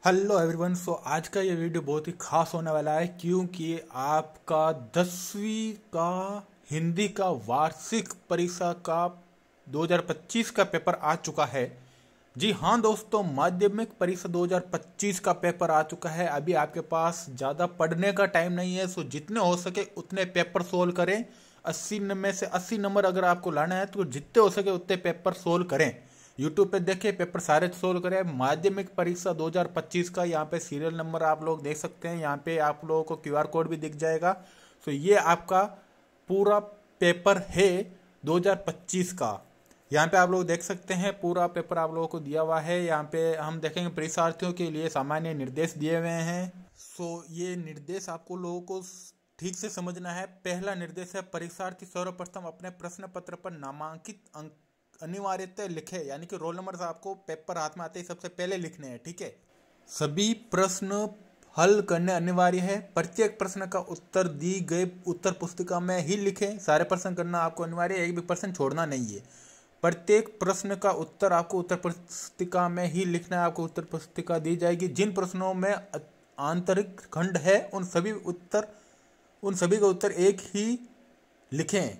Hello everyone. आज का ये वीडियो बहुत ही खास होने वाला है क्योंकि आपका 10वीं का हिंदी का वार्षिक परीक्षा का 2025 का पेपर आ चुका है। जी हाँ दोस्तों, माध्यमिक परीक्षा 2025 का पेपर आ चुका है। अभी आपके पास ज़्यादा पढ़ने का टाइम नहीं है, सो जितने हो सके उतने पेपर सोल्व करें। 80 में से 80 नंबर अगर आपको लाना है तो जितने हो सके उतने पेपर सोल्व करें। यूट्यूब पे देखे पेपर सारे सोल्व करें। माध्यमिक परीक्षा 2025 का यहाँ पे सीरियल नंबर आप लोग देख सकते हैं। यहाँ पे आप लोगों को क्यूआर कोड भी दिख जाएगा। तो ये आपका पूरा पेपर है 2025 का। यहाँ पे आप लोग देख सकते हैं पूरा पेपर आप लोगों को दिया हुआ है। यहाँ पे हम देखेंगे परीक्षार्थियों के लिए सामान्य निर्देश दिए हुए हैं। ये निर्देश आपको लोगों को ठीक से समझना है। पहला निर्देश है, परीक्षार्थी सर्वप्रथम अपने प्रश्न पत्र पर नामांकित अंक अनिवार्यतः लिखे, यानी कि रोल नंबर आपको पेपर हाथ में आते ही सबसे पहले लिखने हैं। ठीक है, सभी प्रश्न हल करने अनिवार्य है। प्रत्येक प्रश्न का उत्तर दी गई उत्तर पुस्तिका में ही लिखें। सारे प्रश्न करना आपको अनिवार्य है, एक भी प्रश्न छोड़ना नहीं है। प्रत्येक प्रश्न का उत्तर आपको उत्तर पुस्तिका में ही लिखना है। आपको उत्तर पुस्तिका दी जाएगी। जिन प्रश्नों में आंतरिक खंड है उन सभी का उत्तर एक ही लिखें।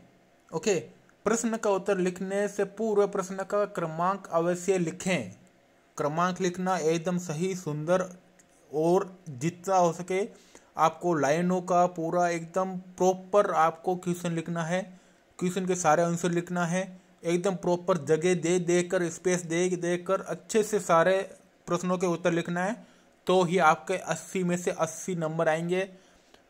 ओके, प्रश्न का उत्तर लिखने से पूर्व प्रश्न का क्रमांक अवश्य लिखें। क्रमांक लिखना एकदम सही, सुंदर और जितना हो सके आपको लाइनों का पूरा एकदम प्रॉपर आपको क्वेश्चन लिखना है। क्वेश्चन के सारे आंसर लिखना है। एकदम प्रॉपर जगह दे देकर स्पेस दे देकर अच्छे से सारे प्रश्नों के उत्तर लिखना है, तो ही आपके 80 में से 80 नंबर आएंगे।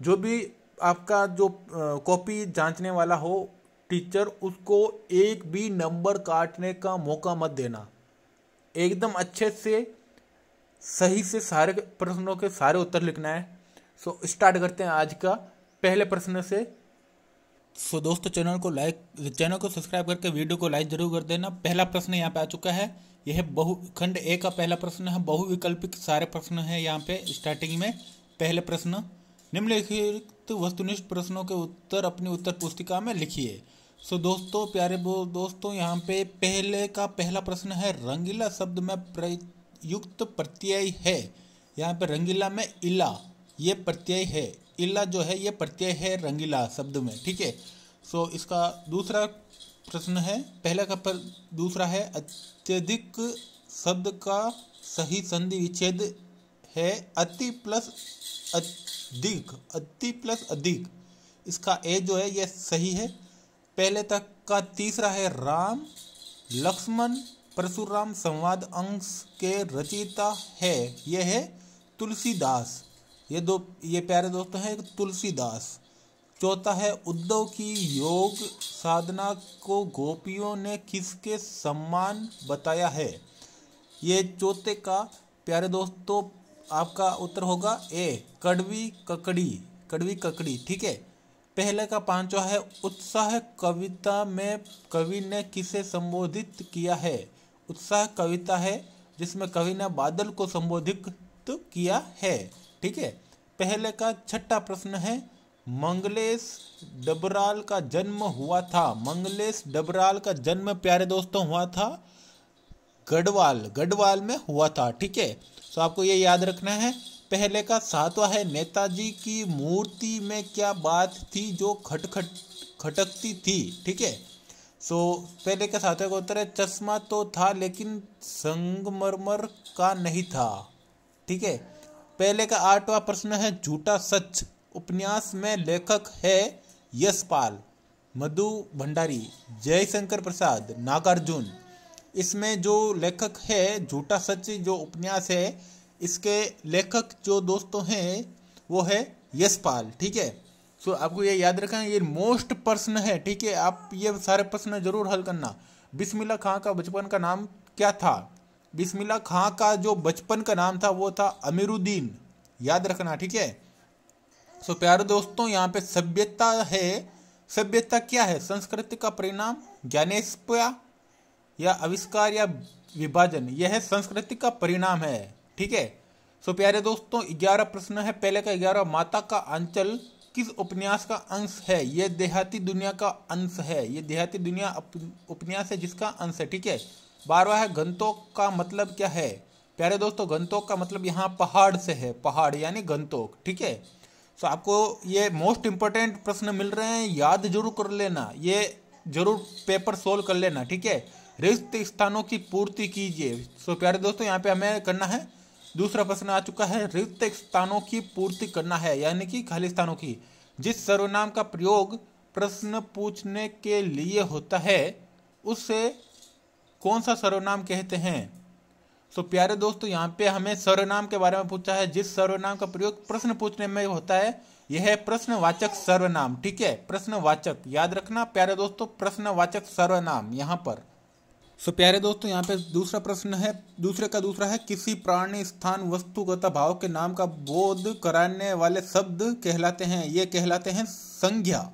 जो भी आपका जो कॉपी जांचने वाला हो टीचर, उसको एक भी नंबर काटने का मौका मत देना। एकदम अच्छे से सही से सारे प्रश्नों के सारे उत्तर लिखना है। स्टार्ट करते हैं आज का पहले प्रश्न से। दोस्तों, चैनल को सब्सक्राइब करके वीडियो को लाइक जरूर कर देना। पहला प्रश्न यहाँ पे आ चुका है। यह खंड ए का पहला प्रश्न है। बहुविकल्पिक सारे प्रश्न है यहाँ पे। स्टार्टिंग में पहले प्रश्न, निम्नलिखित वस्तुनिष्ठ प्रश्नों के उत्तर अपनी उत्तर पुस्तिका में लिखिए। दोस्तों, प्यारे दोस्तों, यहाँ पे पहला प्रश्न है, रंगीला शब्द में प्रयुक्त प्रत्यय है। यहाँ पे रंगीला में इला ये प्रत्यय है। इला जो है ये प्रत्यय है रंगीला शब्द में। ठीक है। इसका दूसरा प्रश्न है, दूसरा है, अत्यधिक शब्द का सही संधि विच्छेद है अति प्लस अधिक। इसका ए जो है ये सही है। पहले तक का तीसरा है, राम लक्ष्मण परशुराम संवाद अंश के रचयिता है। यह है तुलसीदास। ये प्यारे दोस्तों है तुलसीदास। चौथा है, उद्धव की योग साधना को गोपियों ने किसके सम्मान बताया है। ये चौथे का प्यारे दोस्तों आपका उत्तर होगा ए, कड़वी ककड़ी। ठीक है। पहले का पांचवा है, उत्साह कविता में कवि ने किसे संबोधित किया है। उत्साह कविता है जिसमें कवि ने बादल को संबोधित किया है। ठीक है। पहले का छठा प्रश्न है, मंगलेश डबराल का जन्म हुआ था। मंगलेश डबराल का जन्म प्यारे दोस्तों हुआ था गढ़वाल में हुआ था। ठीक है। आपको ये याद रखना है। पहले का सातवां है, नेताजी की मूर्ति में क्या बात थी जो खटकती थी। ठीक है। पहले का सातवां का उत्तर है, चश्मा तो था लेकिन संगमरमर का नहीं था। ठीक है। पहले का आठवां प्रश्न है, झूठा सच उपन्यास में लेखक है यशपाल, मधु भंडारी, जयशंकर प्रसाद, नागार्जुन। इसमें जो लेखक है झूठा सच जो उपन्यास है, इसके लेखक जो दोस्तों हैं वो है यशपाल। ठीक है। आपको ये याद रखना, ये मोस्ट प्रश्न है। ठीक है। आप ये सारे प्रश्न जरूर हल करना। बिस्मिल्लाह खां का बचपन का नाम क्या था। बिस्मिल्लाह खां का जो बचपन का नाम था वो था अमीरुद्दीन। याद रखना। ठीक है। प्यारे दोस्तों, यहाँ पे सभ्यता है। सभ्यता क्या है। संस्कृति का परिणाम, ज्ञानेश्वया या आविष्कार या विभाजन। यह है संस्कृति का परिणाम है। ठीक है। प्यारे दोस्तों, 11 प्रश्न है। पहले का 11, माता का अंचल किस उपन्यास का अंश है। यह देहाती दुनिया का अंश है। यह देहाती दुनिया उपन्यास है जिसका अंश है। ठीक है। 12वां है, घंटों का मतलब क्या है। प्यारे दोस्तों गंतोक का मतलब यहाँ पहाड़ से है, पहाड़ यानी गंतोक। ठीक है, तो आपको ये मोस्ट इंपॉर्टेंट प्रश्न मिल रहे हैं, याद जरूर कर लेना, ये जरूर पेपर सोल्व कर लेना। ठीक है, रिक्त स्थानों की पूर्ति कीजिए। सो प्यारे दोस्तों यहाँ पे हमें करना है, दूसरा प्रश्न आ चुका है, रिक्त स्थानों की पूर्ति करना है यानी कि खाली स्थानों की। जिस सर्वनाम का प्रयोग प्रश्न पूछने के लिए होता है उसे कौन सा सर्वनाम कहते हैं? तो प्यारे दोस्तों यहाँ पे हमें सर्वनाम के बारे में पूछा है, जिस सर्वनाम का प्रयोग प्रश्न पूछने में होता है यह है प्रश्नवाचक सर्वनाम। ठीक है, प्रश्नवाचक याद रखना प्यारे दोस्तों, प्रश्नवाचक सर्वनाम यहाँ पर। सो प्यारे दोस्तों यहाँ पे दूसरा प्रश्न है, दूसरा है, किसी प्राणी स्थान वस्तुगत भाव के नाम का बोध कराने वाले शब्द कहलाते हैं, ये कहलाते हैं संज्ञा।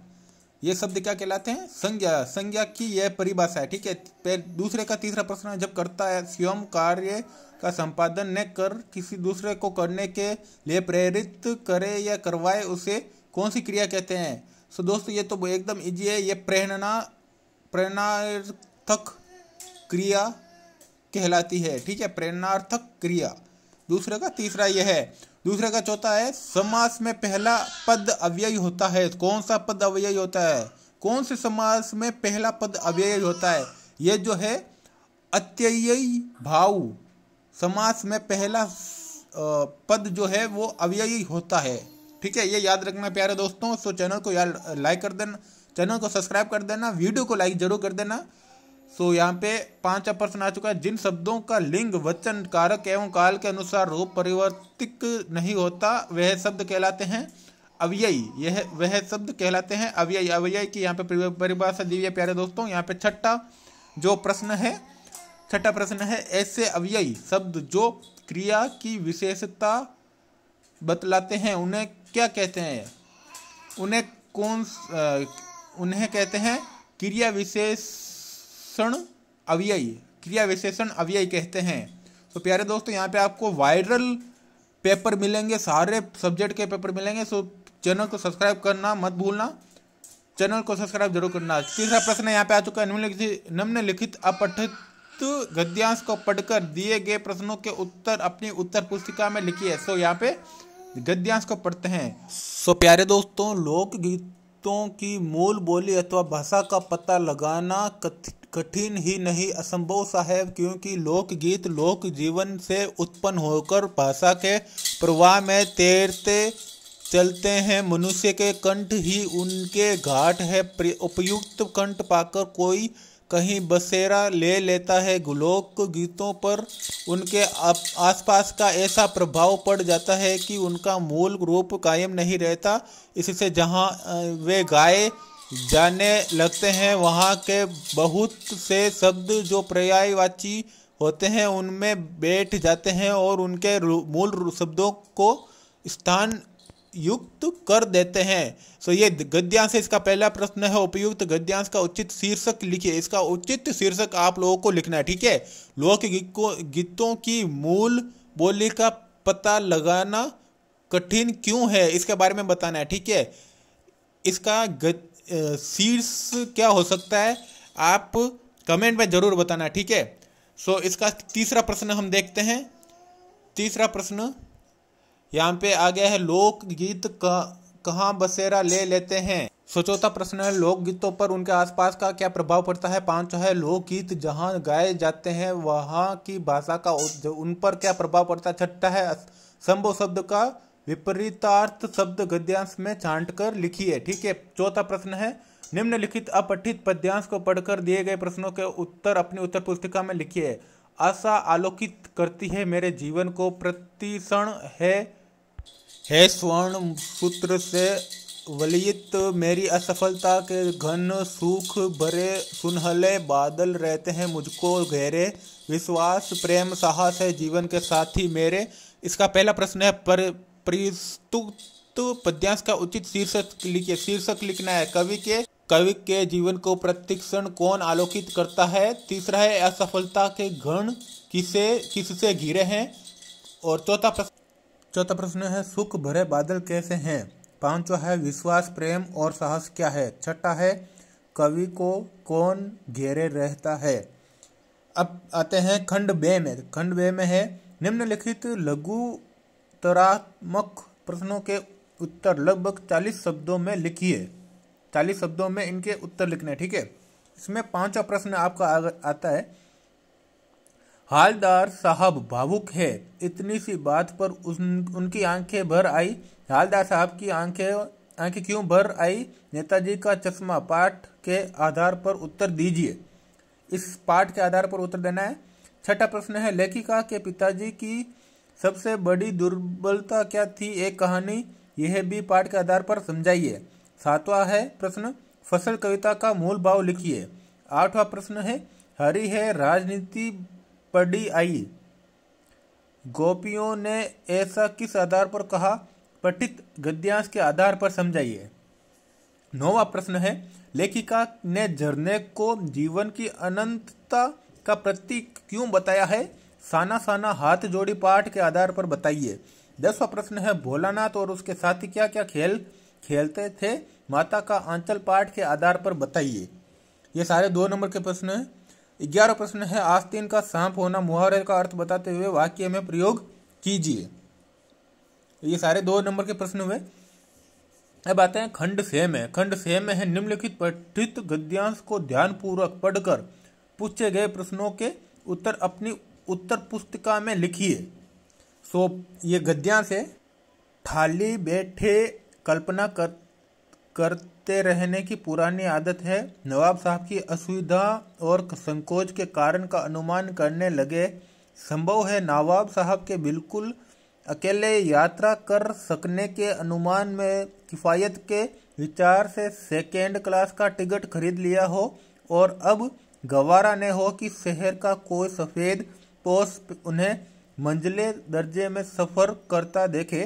ये शब्द क्या कहलाते हैं? संज्ञा। संज्ञा की यह परिभाषा है। ठीक है, दूसरे का तीसरा प्रश्न, जब करता है स्वयं कार्य का संपादन न कर किसी दूसरे को करने के लिए प्रेरित करे या करवाए उसे कौन सी क्रिया कहते हैं? सो दोस्तों ये तो एकदम इजी है, ये प्रेरणार्थक क्रिया कहलाती है। ठीक है, प्रेरणार्थक क्रिया। दूसरे का तीसरा यह है। दूसरे का चौथा है, समास में पहला पद अव्ययी होता है। कौन सा पद अव्ययी होता है? कौन से समास में पहला पद अव्ययी होता है? ये जो है अत्ययी भाव समास में पहला पद जो है वो अव्ययी होता है। ठीक है, ये याद रखना प्यारे दोस्तों। सो चैनल को यार लाइक कर देना, चैनल को सब्सक्राइब कर देना, वीडियो को लाइक जरूर कर देना। सो यहाँ पे 5वां प्रश्न आ चुका है, जिन शब्दों का लिंग वचन कारक एवं काल के अनुसार रूप परिवर्तित नहीं होता वह शब्द कहलाते हैं अव्ययी। यह वह शब्द कहलाते हैं अव्ययी। अव्ययी की यहाँ पे परिभाषा दी है प्यारे दोस्तों। यहाँ पे छठा प्रश्न है, ऐसे अव्ययी शब्द जो क्रिया की विशेषता बतलाते हैं उन्हें क्या कहते हैं? उन्हें कहते हैं क्रिया विशेषण अव्ययी कहते हैं। तो प्यारे दोस्तों यहाँ पे आपको वायरल पेपर मिलेंगे, सारे सब्जेक्ट के पेपर मिलेंगे। सो चैनल को सब्सक्राइब करना मत भूलना, चैनल को सब्सक्राइब जरूर करना। तीसरा प्रश्न यहाँ पे आ चुका है, निम्नलिखित अपठित गद्यांश को पढ़कर दिए गए प्रश्नों के उत्तर अपनी उत्तर पुस्तिका में लिखिए। सो यहाँ पे गद्यांश को पढ़ते हैं। सो प्यारे दोस्तों, लोकगीतों की मूल बोली अथवा भाषा का पता लगाना कठिन ही नहीं असंभव सा है, क्योंकि लोकगीत लोक जीवन से उत्पन्न होकर भाषा के प्रवाह में तैरते चलते हैं। मनुष्य के कंठ ही उनके घाट है, उपयुक्त कंठ पाकर कोई कहीं बसेरा ले लेता है। लोक गीतों पर उनके आसपास का ऐसा प्रभाव पड़ जाता है कि उनका मूल रूप कायम नहीं रहता। इससे जहाँ वे गाए जाने लगते हैं वहाँ के बहुत से शब्द जो पर्यायवाची होते हैं उनमें बैठ जाते हैं और उनके मूल शब्दों को स्थान युक्त कर देते हैं। सो ये गद्यांश, इसका पहला प्रश्न है, उपयुक्त गद्यांश का उचित शीर्षक लिखिए। इसका उचित शीर्षक आप लोगों को लिखना है। ठीक है, लोक गीतों की मूल बोली का पता लगाना कठिन क्यों है इसके बारे में बताना है। ठीक है, इसका शीर्ष क्या हो सकता है आप कमेंट में जरूर बताना। ठीक है, सो इसका तीसरा प्रश्न हम देखते हैं। तीसरा प्रश्न यहाँ पे आ गया है, लोकगीत कहाँ बसेरा ले लेते हैं। सो चौथा प्रश्न है, लोकगीतों पर उनके आसपास का क्या प्रभाव पड़ता है। पांचवा है, लोकगीत जहाँ गाए जाते हैं वहाँ की भाषा का उन पर क्या प्रभाव पड़ता है। छठा है, संभव शब्द का विपरीतार्थ शब्द गद्यांश में छांटकर लिखिए। ठीक है, चौथा प्रश्न है, निम्नलिखित अपठित पद्यांश को पढ़कर दिए गए प्रश्नों के उत्तर अपनी उत्तर पुस्तिका में लिखिए। आशा आलोकित करती है मेरे जीवन को, प्रतिक्षण है स्वर्ण सूत्र से वलित मेरी असफलता के घन सुख भरे सुनहले बादल रहते हैं मुझको घेरे, विश्वास प्रेम साहस है जीवन के साथी मेरे। इसका पहला प्रश्न है, प्रस्तुत पद्यांश का उचित शीर्षक लिखिए। शीर्षक लिखना है, कवि के जीवन को प्रतिक्षण कौन आलोकित करता है। तीसरा है, असफलता के घन किससे घिरे हैं। और चौथा प्रश्न है, सुख भरे बादल कैसे हैं। पांचवा है, विश्वास प्रेम और साहस क्या है। छठा है, कवि को कौन घेरे रहता है। अब आते हैं खंड बे में। खंड बे में है, निम्नलिखित लघुतरात्मक प्रश्नों के उत्तर लगभग 40 शब्दों में लिखिए। 40 शब्दों में इनके उत्तर लिखने, ठीक है। इसमें 5वां प्रश्न आपका आता है, हालदार साहब भावुक है, इतनी सी बात पर उनकी आंखें भर आई। हालदार साहब की आंखें क्यों भर आई? नेताजी का चश्मा। पाठ के आधार पर उत्तर दीजिए। इस पाठ के आधार पर उत्तर देना है। 6वां प्रश्न है, लेखिका के पिताजी की सबसे बड़ी दुर्बलता क्या थी? एक कहानी, यह भी पाठ के आधार पर समझाइए। 7वां है प्रश्न, फसल कविता का मूल भाव लिखिए। 8वां प्रश्न है, हरी है राजनीति पड़ी आई, गोपियों ने ऐसा किस आधार पर कहा? पठित गद्यांश के आधार पर समझाइए। 9वां प्रश्न है, लेखिका ने झरने को जीवन की अनंतता का प्रतीक क्यों बताया है? साना साना हाथ जोड़ी पाठ के आधार पर बताइए। 10वां प्रश्न है, भोलानाथ और उसके साथी क्या क्या खेल खेलते थे? माता का आंचल पाठ के आधार पर बताइए। ये सारे 2 नंबर के प्रश्न हैं। 11वां प्रश्न है, आस्तीन का सांप होना मुहावरे का अर्थ बताते हुए वाक्य में प्रयोग कीजिए। ये सारे 2 नंबर के प्रश्न हुए। अब आते हैं खंड 6 में। खंड 6 में है, निम्नलिखित पठित गद्यांश को ध्यानपूर्वक पढ़कर पूछे गए प्रश्नों के उत्तर अपनी उत्तर पुस्तिका में लिखिए। ये गद्यांश है, खाली बैठे कल्पना करते रहने की पुरानी आदत है। नवाब साहब की असुविधा और संकोच के कारण का अनुमान करने लगे। संभव है नवाब साहब के बिल्कुल अकेले यात्रा कर सकने के अनुमान में किफायत के विचार से 2nd क्लास का टिकट खरीद लिया हो और अब गवारा न हो कि शहर का कोई सफेद पोस उन्हें मंजिले दर्जे में सफर करता देखे।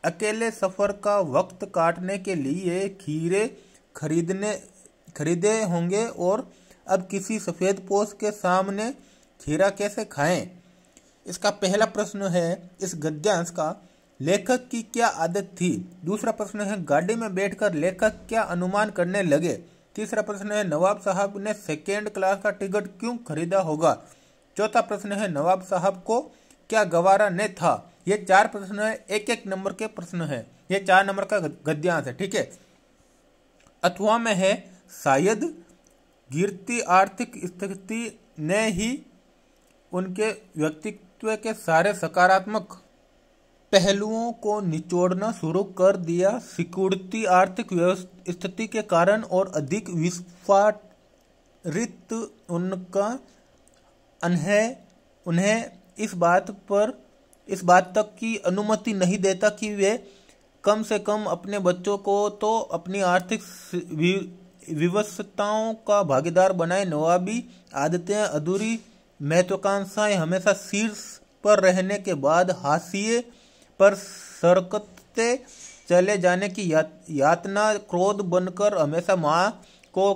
अकेले सफर का वक्त काटने के लिए खीरे खरीदे होंगे और अब किसी सफेद पोस के सामने खीरा कैसे खाएं? इसका पहला प्रश्न है इस गद्यांश का, लेखक की क्या आदत थी? दूसरा प्रश्न है, गाड़ी में बैठकर लेखक क्या अनुमान करने लगे? तीसरा प्रश्न है, नवाब साहब ने 2nd क्लास का टिकट क्यों खरीदा होगा? चौथा प्रश्न है, नवाब साहब को क्या गवारा न था? ये 4 प्रश्न है, 1-1 नंबर के प्रश्न है। ये 4 नंबर का गद्यांश है, ठीक है। अथवा में है, शायद गिरती आर्थिक स्थिति ने ही उनके व्यक्तित्व के सारे सकारात्मक पहलुओं को निचोड़ना शुरू कर दिया। सिकुड़ती आर्थिक स्थिति के कारण और अधिक विस्फारित उनका उन्हें इस बात तक की अनुमति नहीं देता कि वे कम से कम अपने बच्चों को तो अपनी आर्थिक विवशताओं का भागीदार बनाए। नवाबी आदतें, अधूरी महत्वाकांक्षाएं हमेशा शीर्ष पर रहने के बाद हाशिए पर सरकते चले जाने की यातना क्रोध बनकर हमेशा माँ को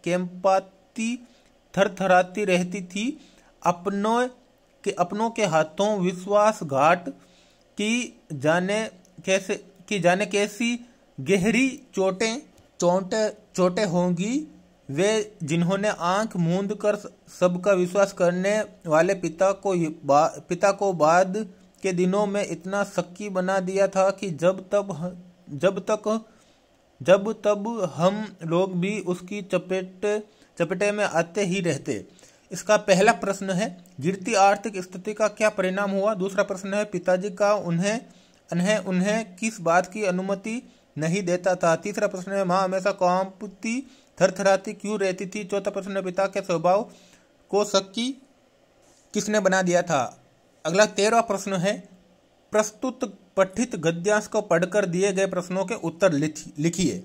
केंपाती थरथराती रहती थी। अपनों के हाथों विश्वासघात की जाने कैसी गहरी चोटें होंगी। वे जिन्होंने आंख मूंद कर सबका विश्वास करने वाले पिता को बाद के दिनों में इतना शक्की बना दिया था कि जब तब हम लोग भी उसकी चपेटे में आते ही रहते। इसका पहला प्रश्न है, गिरती आर्थिक स्थिति का क्या परिणाम हुआ? दूसरा प्रश्न है, पिताजी का उन्हें किस बात की अनुमति नहीं देता था? तीसरा प्रश्न है, माँ हमेशा कांपती थरथराती क्यों रहती थी? चौथा प्रश्न है, पिता के स्वभाव को शक्की किसने बना दिया था? अगला 13वां प्रश्न है, प्रस्तुत पठित गद्यांश को पढ़कर दिए गए प्रश्नों के उत्तर लिखिए।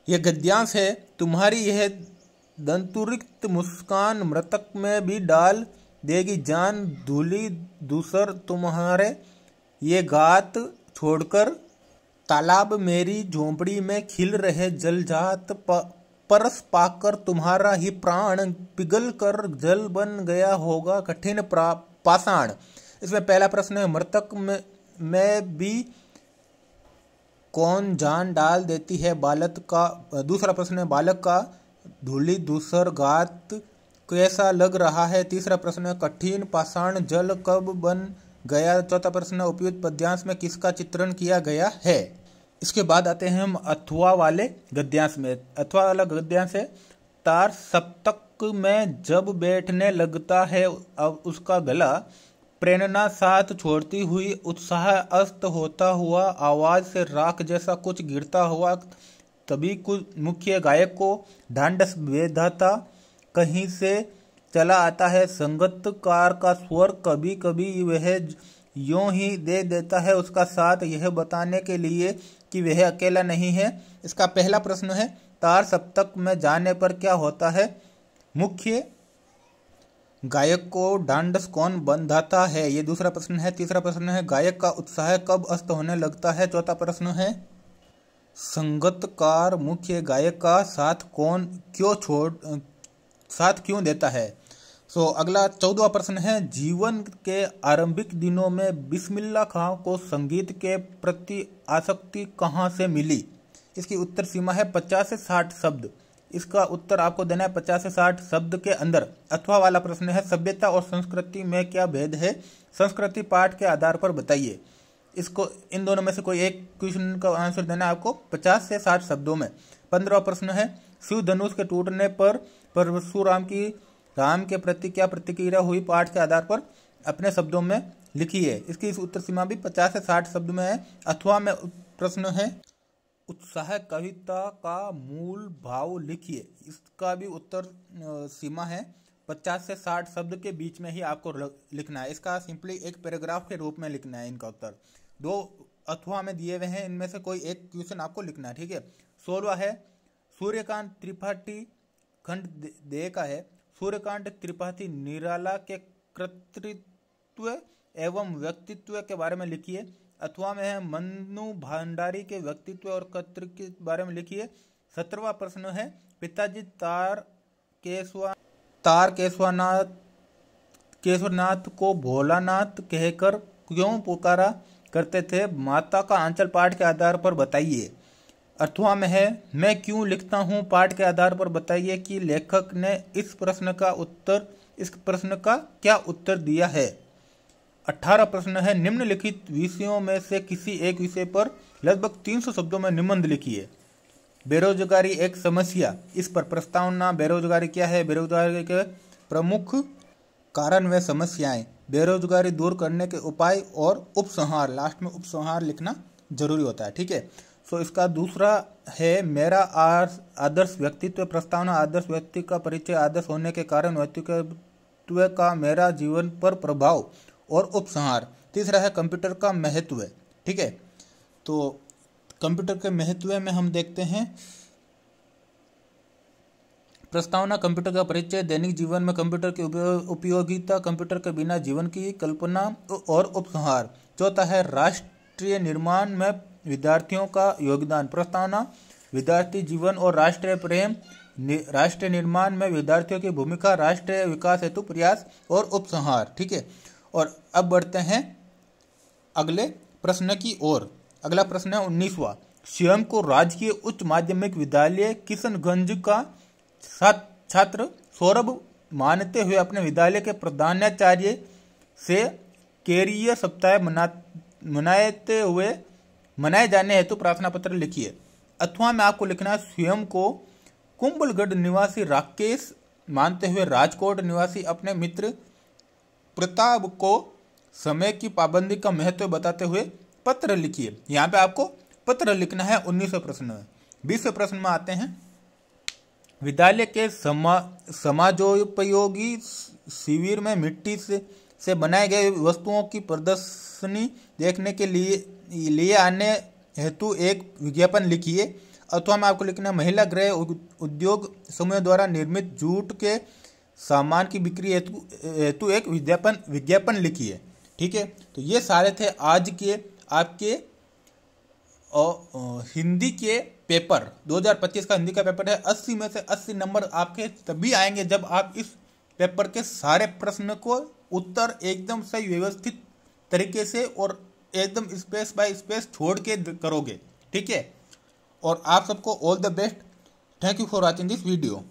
यह गद्यांश है, तुम्हारी यह दंतुरिक्त मुस्कान मृतक में भी डाल देगी जान, धूली दूसर तुम्हारे ये गात छोड़कर, तालाब मेरी झोंपड़ी में खिल रहे जलजात, परस पाकर तुम्हारा ही प्राण पिघल कर जल बन गया होगा कठिन पाषाण। इसमें पहला प्रश्न है, मृतक में भी कौन जान डाल देती है बालक का? दूसरा प्रश्न है, बालक का धूली दूसर गात कैसा लग रहा है। तीसरा प्रश्न, कठिन पाषाण जल कब बन गया। चौथा प्रश्न, उपयुक्त पद्यांश में किसका चित्रण किया गया है। इसके बाद आते हैं हम अथवा वाले गद्यांश में। अथवा वाला गद्यांश है, तार सप्तक में जब बैठने लगता है अब उसका गला, प्रेरणा साथ छोड़ती हुई उत्साह अस्त होता हुआ, आवाज से राख जैसा कुछ गिरता हुआ, तभी कुछ मुख्य गायक को ढांढस बेधाता कहीं से चला आता है। संगतकार का स्वर कभी कभी वह यूं ही दे देता है उसका साथ, यह बताने के लिए कि वह अकेला नहीं है। इसका पहला प्रश्न है, तार सप्तक में जाने पर क्या होता है। मुख्य गायक को ढांढस कौन बंधाता है, ये दूसरा प्रश्न है। तीसरा प्रश्न है, गायक का उत्साह कब अस्त होने लगता है। चौथा प्रश्न है, संगतकार मुख्य गायक का साथ क्यों देता है। अगला 14वां प्रश्न है, जीवन के आरंभिक दिनों में बिस्मिल्लाह खां को संगीत के प्रति आसक्ति कहाँ से मिली। इसकी उत्तर सीमा है 50 से 60 शब्द। इसका उत्तर आपको देना है 50 से 60 शब्द के अंदर। अथवा वाला प्रश्न है, सभ्यता और संस्कृति में क्या भेद है, संस्कृति पाठ के आधार पर बताइए। इसको इन दोनों में से कोई एक क्वेश्चन का आंसर देना है आपको 50 से 60 शब्दों में। 15वां प्रश्न है, शिव धनुष के टूटने पर परशुराम की राम के प्रति क्या प्रतिक्रिया हुई, पाठ के आधार पर अपने शब्दों में लिखिए। इसकी इस उत्तर सीमा भी 50 से 60 शब्द में है। अथवा में प्रश्न है, उत्साह कविता का मूल भाव लिखिए। इसका भी उत्तर सीमा है 50 से 60 शब्द के बीच में ही आपको लिखना है। इसका सिंपली एक पैराग्राफ के रूप में लिखना है। इनका उत्तर 2 अथवा में दिए हुए हैं, इनमें से कोई एक क्वेश्चन आपको लिखना है, ठीक है। 16वां है, सूर्यकांत त्रिपाठी खंड दे का है। सूर्यकांत त्रिपाठी निराला के कर्तृत्व एवं व्यक्तित्व के बारे में लिखिए। अथवा में है, मन्नू भंडारी के व्यक्तित्व और कर्तृत्व के बारे में लिखिए। 17वां प्रश्न है, पिताजी तार केशवनाथ को भोलानाथ कहकर क्यों पुकारा करते थे, माता का आंचल पाठ के आधार पर बताइए। अथवा में है, मैं क्यों लिखता हूँ, पाठ के आधार पर बताइए कि लेखक ने इस प्रश्न का क्या उत्तर दिया है। 18 प्रश्न है, निम्नलिखित विषयों में से किसी एक विषय पर लगभग 300 शब्दों में निबंध लिखिए। बेरोजगारी एक समस्या, इस पर प्रस्तावना। बेरोजगारी क्या है, बेरोजगारी के प्रमुख कारण व समस्याएं, बेरोजगारी दूर करने के उपाय और उपसंहार। लास्ट में उपसंहार लिखना जरूरी होता है, ठीक है। इसका दूसरा है, मेरा आदर्श व्यक्तित्व। प्रस्तावना, आदर्श व्यक्ति का परिचय, आदर्श होने के कारण व्यक्तित्व का मेरा जीवन पर प्रभाव और उपसंहार। तीसरा है, कंप्यूटर का महत्व, ठीक है। तो कंप्यूटर के महत्व में हम देखते हैं, प्रस्तावना, कंप्यूटर का परिचय, दैनिक जीवन में कंप्यूटर की उपयोगिता, कंप्यूटर के बिना जीवन की कल्पना और उपसंहार। चौथा है, राष्ट्रीय निर्माण में विद्यार्थियों का योगदान। प्रस्तावना, विद्यार्थी जीवन और राष्ट्रीय प्रेम, राष्ट्रीय निर्माण में विद्यार्थियों की भूमिका, राष्ट्रीय विकास हेतु प्रयास और उपसंहार, ठीक है। और अब बढ़ते हैं अगले प्रश्न की ओर। अगला प्रश्न है 19वां, स्वयं को राजकीय उच्च माध्यमिक विद्यालय किशनगंज का छात्र सौरभ मानते हुए अपने विद्यालय के प्रधानाचार्य से कैरियर सप्ताह मनाए जाने हेतु प्रार्थना पत्र लिखिए। अथवा में आपको लिखना है, स्वयं को कुंभलगढ़ निवासी राकेश मानते हुए राजकोट निवासी अपने मित्र प्रताप को समय की पाबंदी का महत्व बताते हुए पत्र लिखिए। यहाँ पे आपको पत्र लिखना है 19वें प्रश्न में। 20वें प्रश्न में आते हैं, विद्यालय के समाजोपयोगी शिविर में मिट्टी से बनाए गए वस्तुओं की प्रदर्शनी देखने के लिए आने हेतु एक विज्ञापन लिखिए। अथवा में आपको लिखना, महिला गृह उद्योग समूह द्वारा निर्मित जूट के सामान की बिक्री हेतु एक विज्ञापन लिखिए, ठीक है। तो ये सारे थे आज के आपके हिंदी के पेपर 2025 का हिंदी का पेपर है। 80 में से 80 नंबर आपके तभी आएंगे जब आप इस पेपर के सारे प्रश्न को उत्तर एकदम सही व्यवस्थित तरीके से और एकदम स्पेस बाय स्पेस छोड़ के करोगे, ठीक है। और आप सबको all the best. Thank you for watching this video.